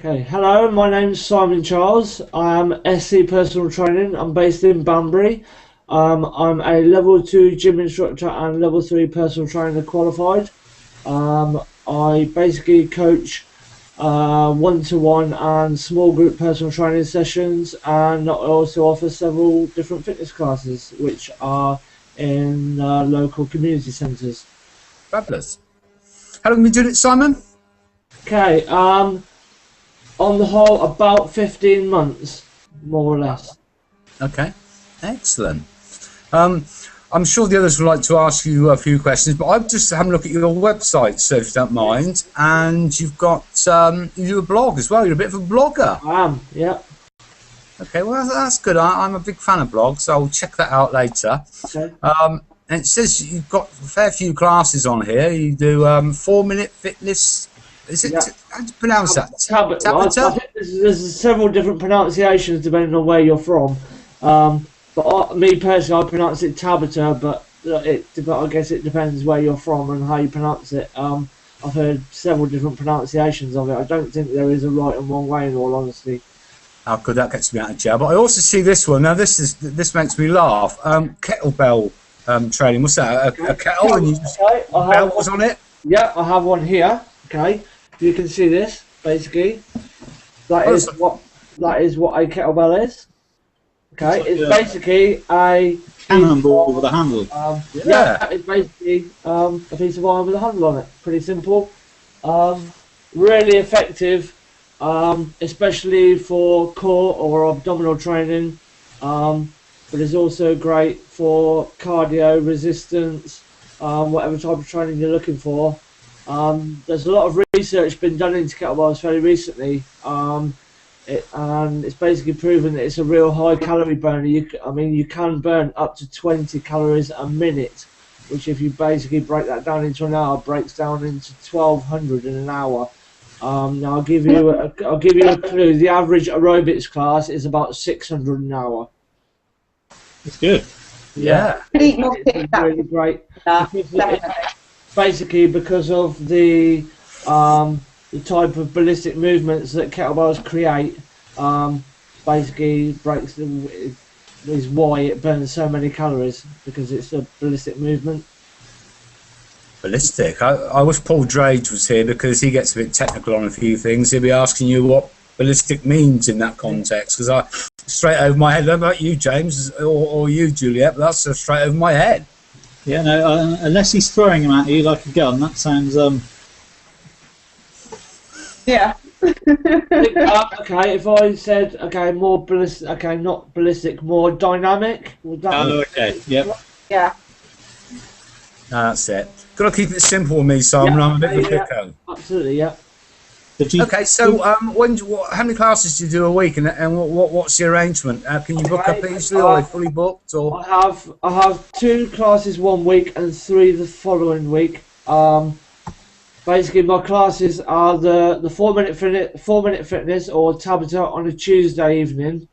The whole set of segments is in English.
Okay, hello, my name's Simon Charles. I am SC Personal Training. I'm based in Banbury. I'm a level 2 gym instructor and level 3 personal trainer qualified. I basically coach one-to-one and small group personal training sessions, and I also offer several different fitness classes which are in local community centres. Fabulous. How long have you been doing it, Simon? Okay, on the whole, about 15 months, more or less. Okay, excellent. I'm sure the others would like to ask you a few questions, but I've just had a look at your website, so if you don't mind. And you've got you do a blog as well. You're a bit of a blogger. I am, yeah. Okay, well that's good. I'm a big fan of blogs, so I'll check that out later. Okay. And it says you've got a fair few classes on here. You do 4-minute fitness. Is it? Yeah. How do you pronounce that? Tabata. I think there's several different pronunciations depending on where you're from. But me personally, I pronounce it Tabata, but I guess it depends where you're from and how you pronounce it. I've heard several different pronunciations of it. I don't think there is a right and wrong way, in all honesty. How good, that gets me out of jail. But I also see this one. Now this makes me laugh. Kettlebell training. What's that? A kettle and you just bells on it? Yeah, I have one here. Okay, you can see this. Basically, that is what a kettlebell is. Okay, it's basically a cannonball with a handle. Yeah, it's basically a piece of iron with a handle on it. Pretty simple. Really effective, especially for core or abdominal training. But it's also great for cardio, resistance, whatever type of training you're looking for. There's a lot of research been done into kettlebells fairly recently, and it's basically proven that it's a real high calorie burner. You can burn up to 20 calories a minute, which if you basically break that down into an hour, breaks down into 1,200 in an hour. Now I'll give you a clue. The average aerobics class is about 600 an hour. It's good. Yeah. It's really great. Basically, because of the type of ballistic movements that kettlebells create, basically is why it burns so many calories, because it's a ballistic movement. Ballistic. I wish Paul Drage was here, because he gets a bit technical on a few things. He'll be asking you what ballistic means in that context, because straight over my head. I don't know about you, James, or you, Juliet, but that's straight over my head. Yeah, no, unless he's throwing them at you like a gun, that sounds Yeah. Okay, if I said more ballistic, not ballistic, more dynamic. okay, yep. Yeah. That's it. Got to keep it simple with me, Simon. I'm a bit of a picko. Absolutely, yeah. Okay, so how many classes do you do a week, and what's the arrangement? Can you book up easily, or are they fully booked? Or I have 2 classes one week and 3 the following week. Basically, my classes are the 4-minute fitness or Tabata on a Tuesday evening.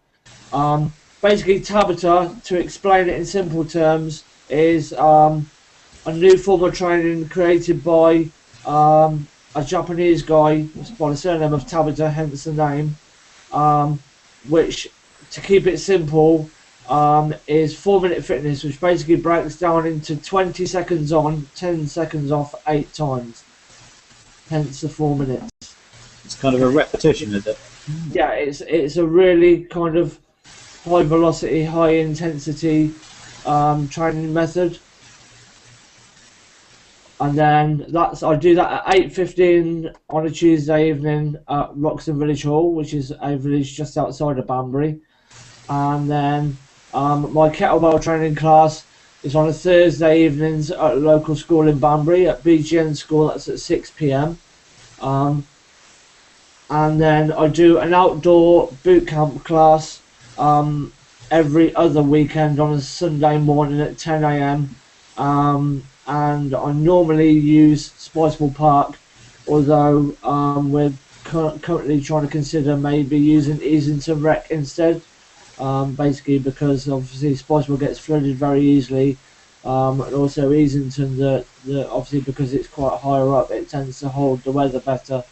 Basically, Tabata, to explain it in simple terms, is a new form of training created by a Japanese guy by the surname of Tabata, hence the name, which, to keep it simple, is 4-minute fitness, which basically breaks down into 20 seconds on, 10 seconds off, 8 times. Hence the 4 minutes. It's kind of a repetition, is it? Yeah, it's a really kind of high velocity, high intensity training method. And then I do that at 8:15 on a Tuesday evening at Roxton Village Hall, which is a village just outside of Banbury. And then my kettlebell training class is on a Thursday evenings at a local school in Banbury, at BGN School. That's at 6 p.m. And then I do an outdoor boot camp class every other weekend on a Sunday morning at 10 a.m. And I normally use Spiceball Park, although we're currently trying to consider maybe using Easington Rec instead, basically because obviously Spiceball gets flooded very easily, and also Easington, obviously because it's quite higher up, it tends to hold the weather better.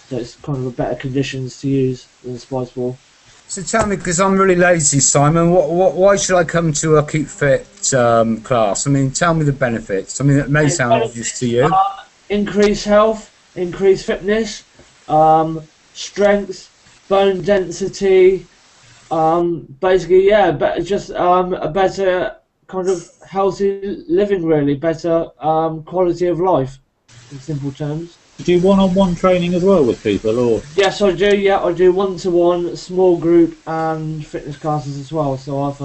so it's kind of a better conditions to use than the Spice Ball. So tell me, because I'm really lazy, Simon, why should I come to a Keep Fit class? I mean, tell me the benefits. I mean, it may sound obvious to you. Increase health, increase fitness, strength, bone density, basically, yeah, but just a better kind of healthy living, really, better quality of life, in simple terms. Do you one-on-one training as well with people, or? Yes, I do. Yeah, I do one-to-one, small group, and fitness classes as well. So I've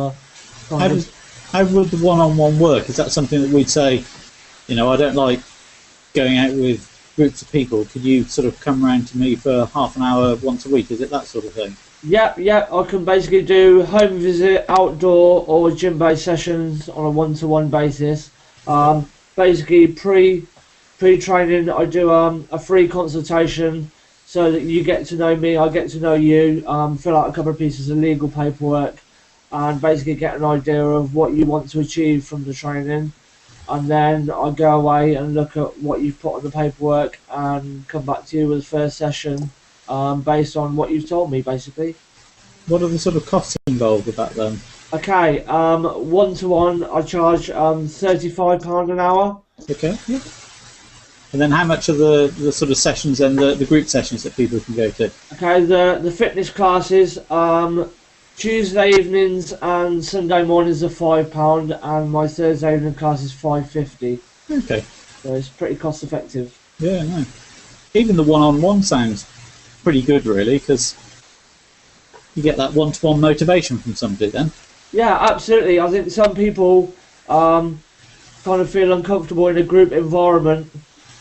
how would the one-on-one work? Is that something that we'd say, you know, I don't like going out with groups of people. Could you sort of come round to me for half an hour once a week? Is it that sort of thing? Yeah. I can basically do home visit, outdoor, or gym-based sessions on a one-to-one basis. Basically, pre-training, I do a free consultation so that you get to know me, I get to know you, fill out a couple of pieces of legal paperwork, and basically get an idea of what you want to achieve from the training. And then I go away and look at what you've put on the paperwork and come back to you with the first session based on what you've told me, basically. What are the sort of costs involved with that then? Okay, one-to-one, I charge £35 an hour. Okay, yeah. And then how much are the sort of sessions and the group sessions that people can go to? Okay, the fitness classes, Tuesday evenings and Sunday mornings are £5, and my Thursday evening class is £5.50. Okay. So it's pretty cost effective. Yeah, no. Even the one-on-one sounds pretty good, really, because you get that one-to-one motivation from somebody then. Yeah, absolutely. I think some people kind of feel uncomfortable in a group environment.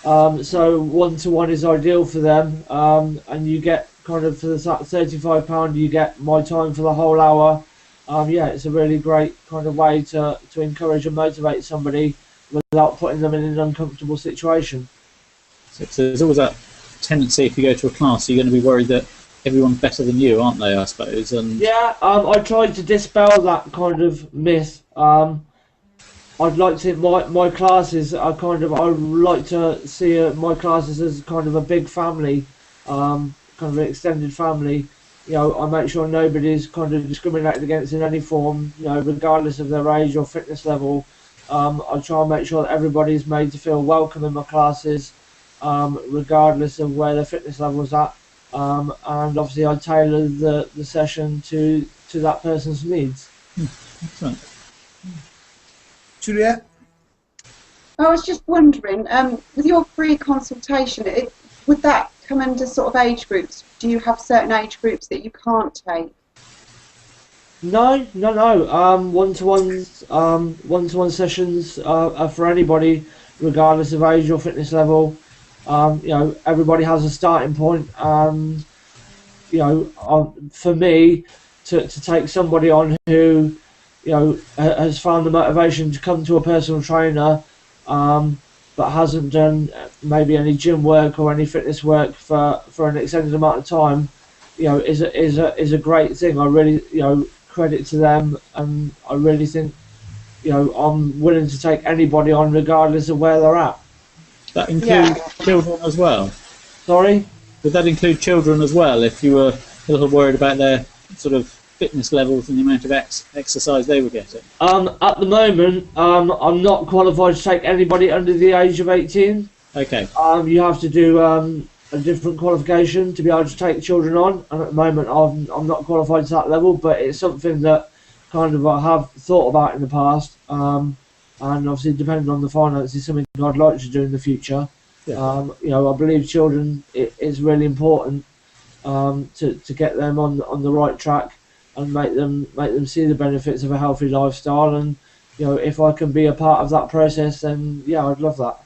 So one-to-one is ideal for them, and you get kind of for the £35, you get my time for the whole hour. Yeah, it's a really great kind of way to encourage and motivate somebody without putting them in an uncomfortable situation. So there's always that tendency, if you go to a class, you're going to be worried that everyone's better than you, aren't they, I suppose? And yeah, I tried to dispel that kind of myth. I'd like to my classes are kind of, I like to see my classes as kind of a big family, kind of an extended family. You know, I make sure nobody's kind of discriminated against in any form, you know, regardless of their age or fitness level. I try and make sure that everybody's made to feel welcome in my classes, regardless of where their fitness level's at. And obviously I tailor the session to that person's needs. Excellent. Juliet? I was just wondering, with your free consultation, would that come under sort of age groups? Do you have certain age groups that you can't take? No. One-to-one sessions are for anybody, regardless of age or fitness level. You know, everybody has a starting point, and you know, for me to take somebody on who, you know, has found the motivation to come to a personal trainer, but hasn't done maybe any gym work or any fitness work for an extended amount of time, you know, is a great thing. I really, you know, credit to them, and I really think, you know, I'm willing to take anybody on regardless of where they're at. That include children as well? Sorry? Would that include children as well, if you were a little worried about their sort of fitness levels and the amount of exercise they were getting? At the moment, I'm not qualified to take anybody under the age of 18. Okay. You have to do a different qualification to be able to take children on, and at the moment I'm not qualified to that level, but it's something that kind of I have thought about in the past, and obviously depending on the finances, something I'd like to do in the future. Yeah. You know, I believe children, it is really important to get them on the right track and make them see the benefits of a healthy lifestyle. And you know, if I can be a part of that process, then yeah, I'd love that.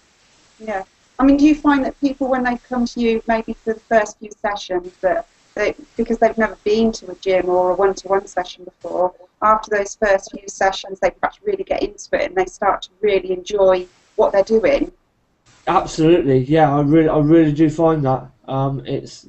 Yeah, I mean, do you find that people, when they come to you maybe for the first few sessions, that because they've never been to a gym or a one-to-one session before, after those first few sessions they perhaps really get into it and they start to really enjoy what they're doing? Absolutely, yeah, I really do find that it's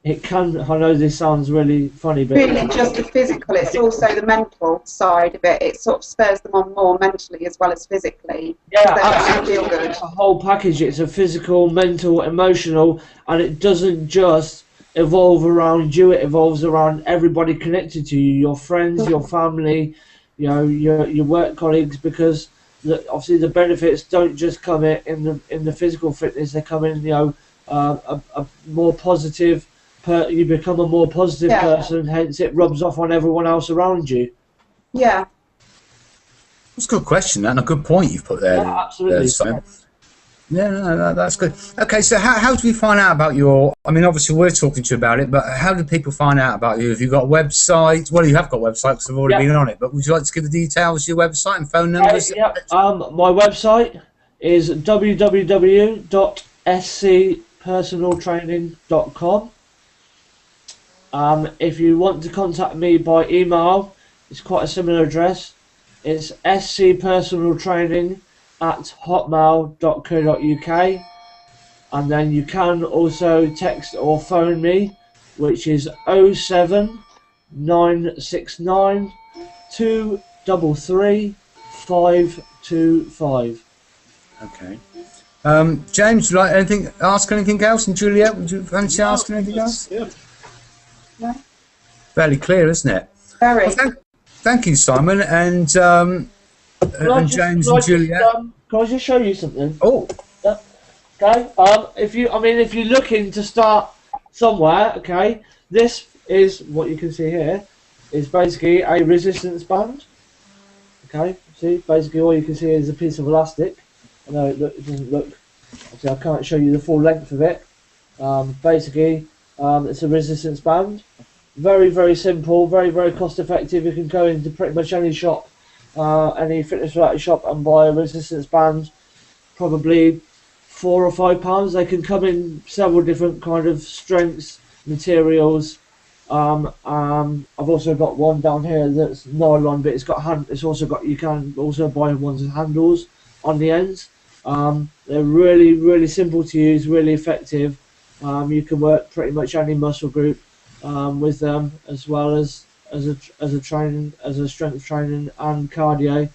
it can. I know this sounds really funny, but Really, just the physical. It's also the mental side of it. It sort of spurs them on more mentally as well as physically. yeah, They absolutely. feel good. It's a whole package. It's a physical, mental, emotional, and it doesn't just evolve around you. It evolves around everybody connected to you, your friends, your family, your work colleagues, because obviously the benefits don't just come in the physical fitness. They come in, a more positive. You become a more positive Yeah. person. Hence, it rubs off on everyone else around you. Yeah. That's a good question, and a good point you've put there. Yeah, absolutely. Simon. Yeah, no, that's good. Okay, so how do we find out about your? I mean, obviously we're talking to you about it, but how do people find out about you? Have you got a website? Well, you have got a website because I've already been on it. But would you like to give the details of your website and phone numbers? Yeah. My website is www.scpersonaltraining.com. If you want to contact me by email, it's quite a similar address. It's scpersonaltraining@hotmail.co.uk, and then you can also text or phone me, which is 07969 233 525. Okay. James, would you like ask anything else? And Juliet, would you fancy asking anything else? Yeah. No? Fairly clear, isn't it? Very. Well, thank you, Simon, and James and Juliet. Can I just show you something? Oh, Okay. If you're looking to start somewhere, okay, this is what you can see here. Is basically a resistance band. Okay. See, basically all you can see is a piece of elastic. I know it doesn't look. Obviously, I can't show you the full length of it. Basically, it's a resistance band. Very, very simple. Very, very cost effective. You can go into pretty much any shop, any fitness related shop, and buy a resistance band. Probably £4 or £5. They can come in several different kind of strengths, materials. I've also got one down here that's nylon, but it's also got. You can also buy ones with handles on the ends. They're really, really simple to use, really effective. You can work pretty much any muscle group with them, as well as a strength training and cardio.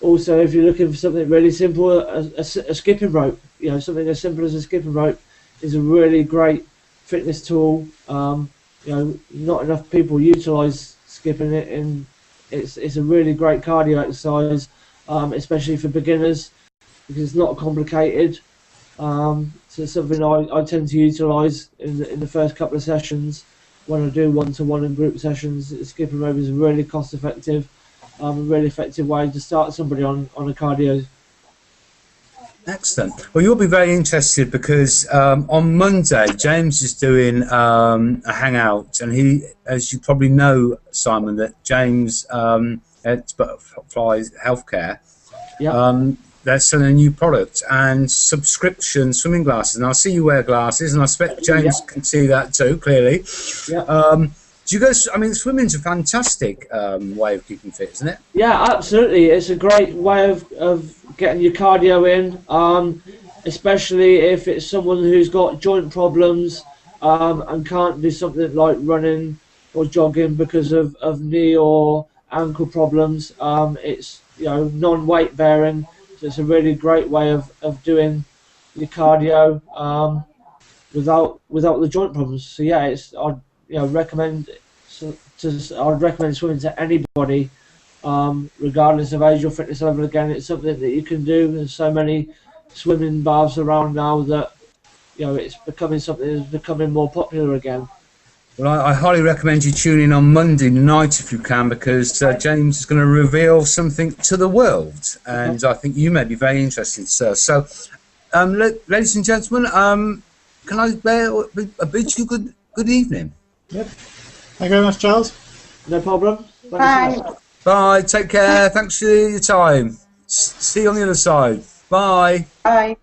Also, if you're looking for something really simple, a skipping rope, something as simple as a skipping rope is a really great fitness tool. Not enough people utilise skipping it, and it's a really great cardio exercise, especially for beginners, because it's not complicated. So it's something I tend to utilise in the first couple of sessions when I do one-to-one and group sessions. Skipping rope is really cost-effective. A really effective way to start somebody on a cardio. excellent. Well, you'll be very interested because on Monday, James is doing a hangout, and he, as you probably know, Simon, that James at Butterfly Healthcare, they're selling a new product and subscription swimming glasses. And I see you wear glasses, and I expect James can see that too, clearly. Yeah. Do you guys? I mean, swimming's a fantastic way of keeping fit, isn't it? Yeah, absolutely. It's a great way of getting your cardio in, especially if it's someone who's got joint problems and can't do something like running or jogging because of knee or ankle problems. It's non-weight bearing, so it's a really great way of doing your cardio without the joint problems. So yeah, I'd recommend swimming to anybody, regardless of age or fitness level. Again, it's something that you can do. There's so many swimming baths around now that it's becoming something that's becoming more popular again. Well, I highly recommend you tune in on Monday night if you can, because James is going to reveal something to the world, and I think you may be very interested, sir. So, ladies and gentlemen, can I bid you good evening? Yep. Thank you very much, Charles. No problem. Bye. Bye. Take care. Thanks for your time. See you on the other side. Bye. Bye.